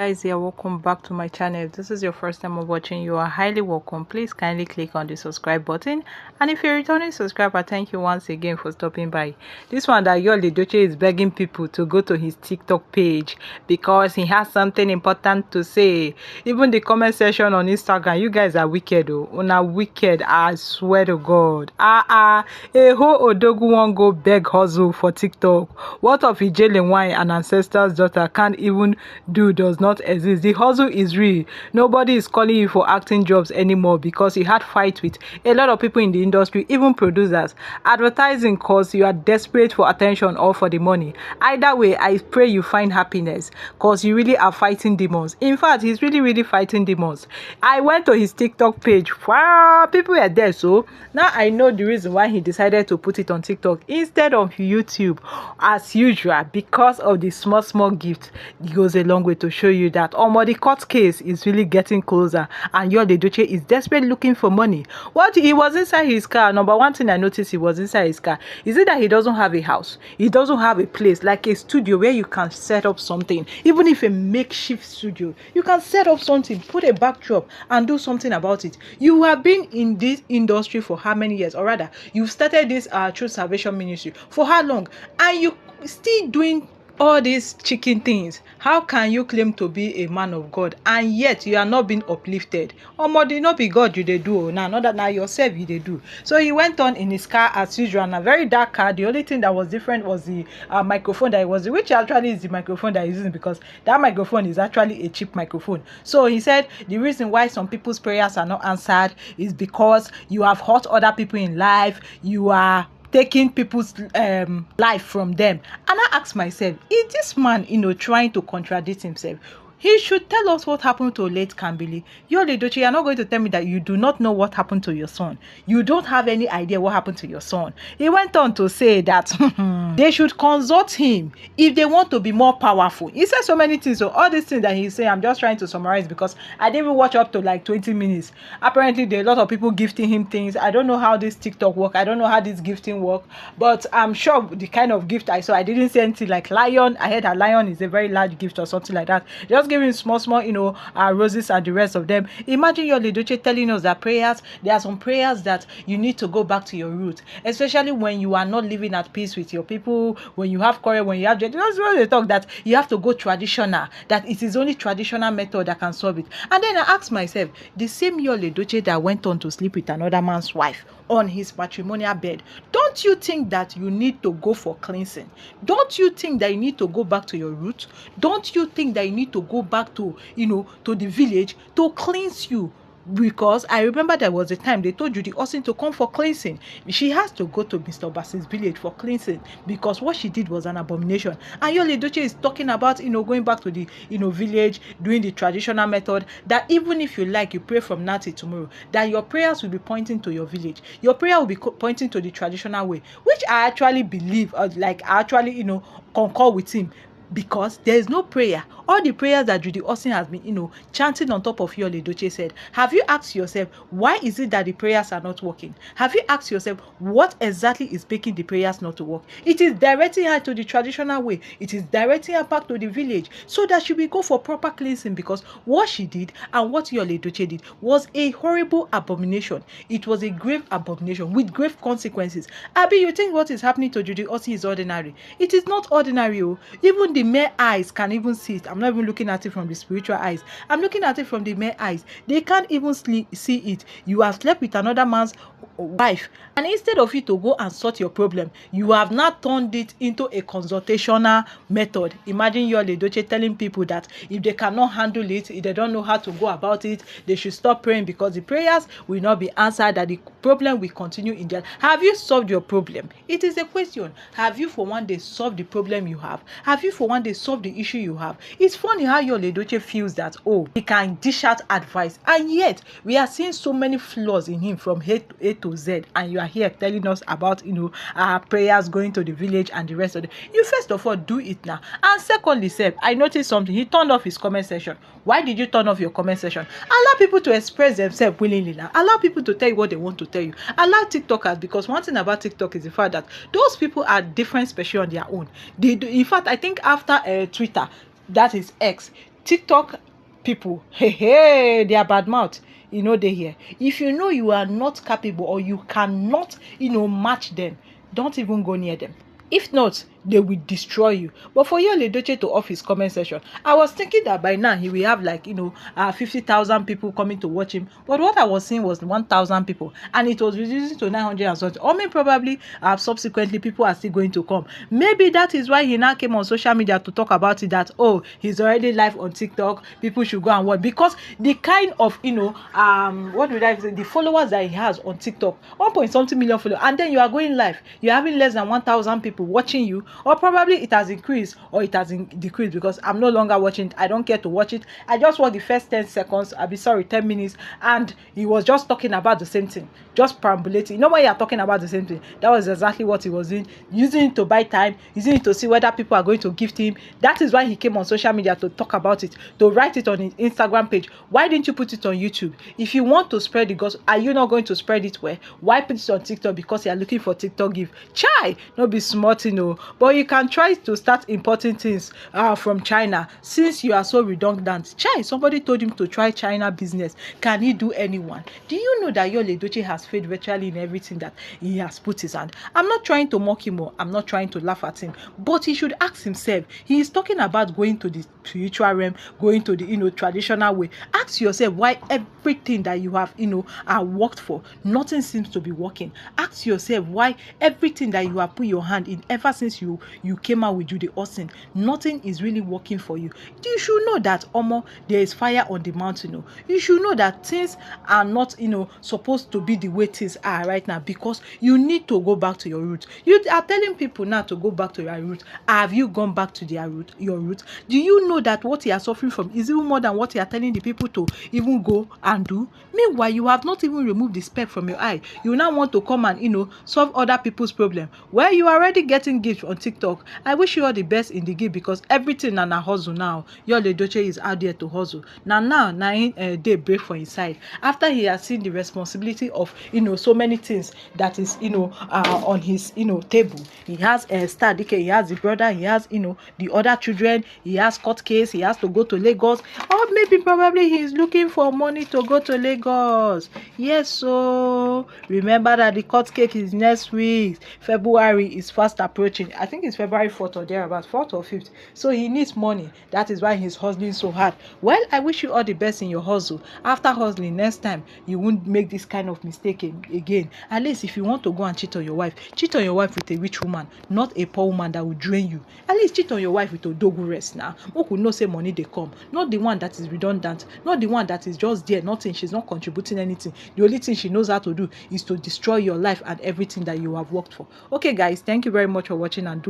Guys, here, welcome back to my channel. If this is your first time of watching, you are highly welcome. Please kindly click on the subscribe button, and if you're a returning subscriber, thank you once again for stopping by. This one that Yul Edochie is begging people to go to his TikTok page because he has something important to say. Even the comment section on Instagram, you guys are wicked. Una wicked, I swear to God. A whole odogu won't go beg hustle for TikTok. What of Ijele Wine, an ancestor's daughter, can't even do does not exist. The hustle is real. Nobody is calling you for acting jobs anymore because you had fight with a lot of people in the industry, even producers. Advertising cause you are desperate for attention or for the money. Either way, I pray you find happiness cause you really are fighting demons. In fact, he's really fighting demons. I went to his TikTok page. Wow, people were there. So now I know the reason why he decided to put it on TikTok instead of YouTube as usual, because of the small gift. It goes a long way to show you that the court case is really getting closer and Yul Edochie is desperately looking for money. What he was inside his car. Number one thing I noticed, he was inside his car. Is it that he doesn't have a house? He doesn't have a place like a studio where you can set up something. Even if a makeshift studio, you can set up something, put a backdrop and do something about it. You have been in this industry for how many years? Or rather, you've started this True Salvation ministry for how long? And you still doing all these chicken things. How can you claim to be a man of God and yet you are not being uplifted? They not be God you they do now, not that now yourself you they do. So he went on in his car as usual, and a very dark car. The only thing that was different was the microphone that he was, which actually is the microphone that he's using, because that microphone is actually a cheap microphone. So he said the reason why some people's prayers are not answered is because you have hurt other people in life. You are taking people's life from them. And I ask myself, is this man trying to contradict himself? He should tell us what happened to late Kambili. Yul Edochie, you are not going to tell me that you do not know what happened to your son. You don't have any idea what happened to your son. He went on to say that they should consult him if they want to be more powerful. He said so many things. So all these things that he's saying, I'm just trying to summarize because I didn't even watch up to like 20 minutes. Apparently, there are a lot of people gifting him things. I don't know how this TikTok work. I don't know how this gifting work. But I'm sure the kind of gift I saw, I didn't see anything like lion. I heard a lion is a very large gift or something like that. Just giving small roses and the rest of them. Imagine Yul Edochie telling us that there are some prayers that you need to go back to your root, especially when you are not living at peace with your people, when you have quarrel, when you have that's why they talk that you have to go traditional, that it is only traditional method that can solve it. And then I asked myself, the same Yul Edochie that went on to sleep with another man's wife on his matrimonial bed, don't you think that you need to go for cleansing? Don't you think that you need to go back to your roots? Don't you think that you need to go back to to the village to cleanse you? Because I remember there was a time they told Judy Austin to come for cleansing. She has to go to Mr. Bass's village for cleansing because what she did was an abomination. And Yul Edochie is talking about going back to the village, doing the traditional method, that even if you like, you pray from now till tomorrow, that your prayers will be pointing to your village. Your prayer will be pointing to the traditional way, which I actually believe, concur with him. Because there is no prayer. All the prayers that Judy Austin has been, chanting on top of Yul Edochie said. Have you asked yourself, why is it that the prayers are not working? Have you asked yourself, what exactly is making the prayers not to work? It is directing her to the traditional way. It is directing her back to the village so that she will go for proper cleansing, because what she did and what Yul Edochie did was a horrible abomination. It was a grave abomination with grave consequences. Abi, you think what is happening to Judy Austin is ordinary? It is not ordinary. Even the mere eyes can even see it. I'm not even looking at it from the spiritual eyes. I'm looking at it from the mere eyes. They can't even see it. You have slept with another man's wife, and instead of you to go and sort your problem, you have not turned it into a consultational method. Imagine Yul Edochie telling people that if they cannot handle it, if they don't know how to go about it, they should stop praying because the prayers will not be answered, that the problem will continue in there. Have you solved your problem? It is a question. Have you for one day solved the problem you have? Have you for one day solved the issue you have? It's funny how Yul Edochie feels that, he can dish out advice, and yet we are seeing so many flaws in him from A to Z, and you are here telling us about our prayers, going to the village and the rest of it. You first of all do it now, and secondly, I noticed something. He turned off his comment section. Why did you turn off your comment section? Allow people to express themselves willingly now. Allow people to tell you what they want to tell you. Allow TikTokers, because one thing about TikTok is the fact that those people are different, special on their own. They do. In fact, I think after Twitter, that is X, TikTok people, hey, they are bad mouth. They here. If you know you are not capable or you cannot, match them, don't even go near them. If not, they will destroy you. But for Yul Edochie to off his comment section, I was thinking that by now he will have 50,000 people coming to watch him. But what I was seeing was 1,000 people, and it was reducing to 900 and something. Or maybe probably subsequently people are still going to come. Maybe that is why he now came on social media to talk about it, that he's already live on TikTok. People should go and watch, because the kind of what would I say, the followers that he has on TikTok, 1.something million followers, and then you are going live, you're having less than 1,000 people watching you. Or probably it has increased or it has decreased, because I'm no longer watching it. I don't care to watch it. I just watched the first 10 seconds, 10 minutes, and he was just talking about the same thing, just perambulating. When you're talking about the same thing, that was exactly what he was doing, using it to buy time, using it to see whether people are going to gift him. That is why he came on social media to talk about it, to write it on his Instagram page. Why didn't you put it on YouTube? If you want to spread the gospel, are you not going to spread it where? Why put it on TikTok? Because you're looking for TikTok gift. Chai, not be smart, but you can try to start importing things from China, since you are so redundant. Chai, somebody told him to try China business. Can he do anyone? Do you know that Yul Edochie has failed virtually in everything that he has put his hand? I'm not trying to mock him, or I'm not trying to laugh at him, but he should ask himself. He is talking about going to the spiritual realm, going to the traditional way. Ask yourself why everything that you have worked for, nothing seems to be working. Ask yourself why everything that you have put your hand in ever since you came out with Judy Austin, nothing is really working for you. You should know that there is fire on the mountain. You should know that things are not supposed to be the way things are right now, because you need to go back to your roots. You are telling people now to go back to your roots. Have you gone back to your roots? Do you know that what you are suffering from is even more than what you are telling the people to even go and do? Meanwhile, you have not even removed the speck from your eye. You now want to come and solve other people's problem. Well, you are already getting gifts on TikTok. I wish you all the best in the gift, because everything na hustle now. Yul Edochie is out there to hustle. Now day break for inside, after he has seen the responsibility of so many things that is on his table. He has Star DK, he has the brother, he has the other children, he has court case, he has to go to Lagos, or maybe probably he is looking for money to go to Lagos. Yes, so remember that the court case is next week. February is fast approaching. I think it's February 4th or thereabouts, 4th or 5th. So he needs money. That is why he's hustling so hard. Well, I wish you all the best in your hustle. After hustling, next time you won't make this kind of mistake again. At least if you want to go and cheat on your wife with a rich woman, not a poor woman that will drain you. At least cheat on your wife with a dogu rest now. Who could not say money they come? Not the one that is redundant, not the one that is just there, nothing. She's not contributing anything. The only thing she knows how to do is to destroy your life and everything that you have worked for. Okay, guys, thank you very much for watching, and